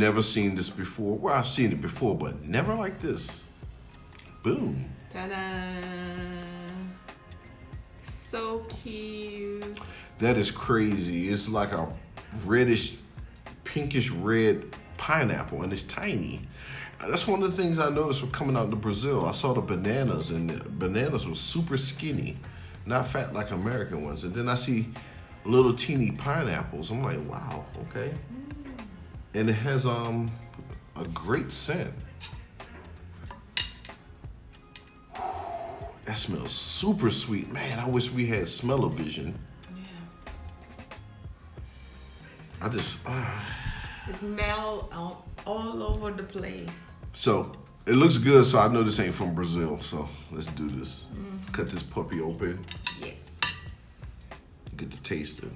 never seen this before. Well, I've seen it before, but never like this. Boom. Ta-da! So cute. That is crazy. It's like a reddish, pinkish red pineapple, and it's tiny. That's one of the things I noticed when coming out to Brazil. I saw the bananas, and the bananas were super skinny, not fat like American ones. And then I see little teeny pineapples. I'm like, wow, okay. And it has a great scent. That smells super sweet. Man, I wish we had smell-o-vision. Yeah. I just, It smells all over the place. So, it looks good, so I know this ain't from Brazil. So, let's do this. Cut this puppy open. Yes. Get to taste it.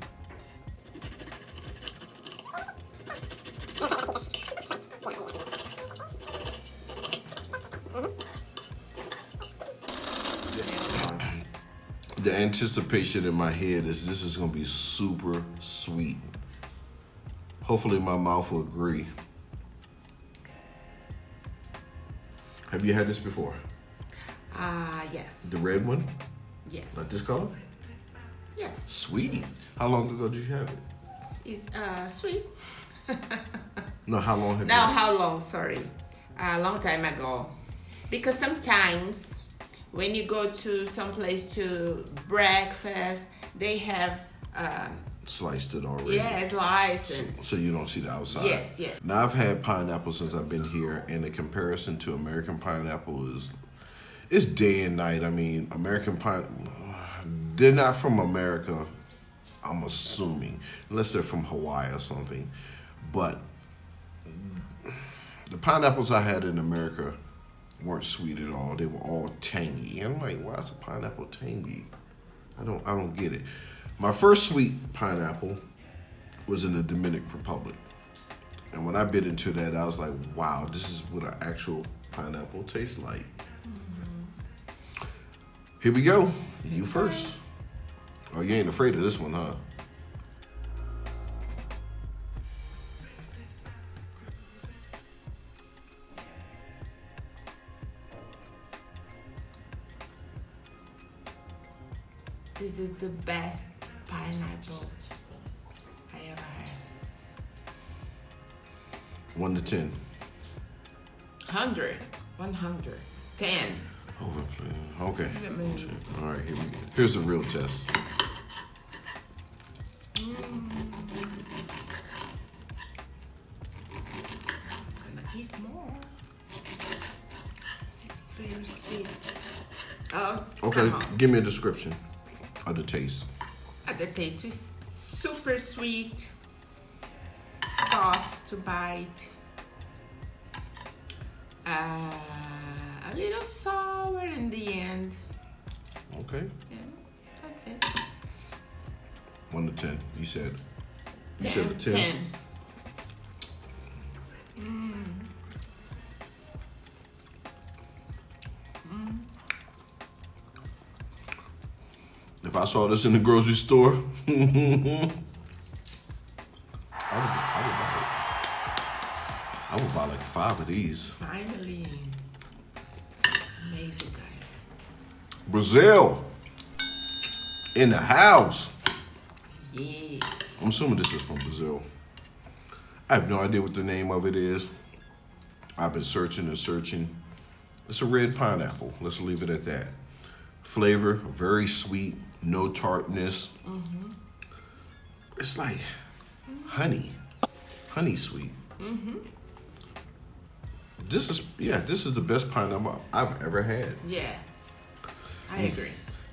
The anticipation in my head is this is gonna be super sweet. Hopefully my mouth will agree. Have you had this before? Yes. The red one? Yes. Like this color? Yes. Sweet. How long ago did you have it? It's sweet. No, how long have you Now, had it? how long? Sorry. A long time ago. Because sometimes when you go to some place to breakfast, they have Sliced it already. slice and So you don't see the outside. yes, yes. Now I've had pineapple since I've been here, and the comparison to American pineapple is, it's day and night. I mean, American they're not from America, I'm assuming, unless they're from Hawaii or something. But the pineapples I had in America weren't sweet at all. They were all tangy. And I'm like, why is a pineapple tangy? I don't get it. My first sweet pineapple was in the Dominican Republic. And when I bit into that, I was like, wow, this is what an actual pineapple tastes like. Mm-hmm. Here we go. You first. Oh, you ain't afraid of this one, huh? This is the best pineapple I ever had. 1 to 10. 100. 100. 10. Overflow. Okay. Let me- All right, here we go. Here's the real test. I'm gonna eat more. This is very sweet. Oh, Okay, come on. give me a description of the taste. The taste is super sweet, soft to bite, a little sour in the end. Okay. Yeah, that's it. 1 to 10. You said a 10. 10. If I saw this in the grocery store, I would buy like 5 of these. Finally. Amazing, guys. Brazil in the house. Yes. I'm assuming this is from Brazil. I have no idea what the name of it is. I've been searching and searching. It's a red pineapple. Let's leave it at that. Flavor, very sweet, no tartness. Mm-hmm. It's like honey sweet. Mm-hmm. This is the best pineapple I've ever had. Yeah, I agree.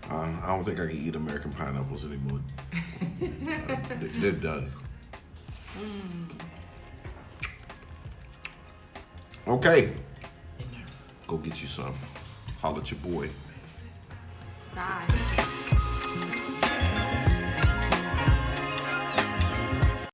I don't think I can eat American pineapples anymore. They're done. Okay, go get you some. Holla at your boy. Bye.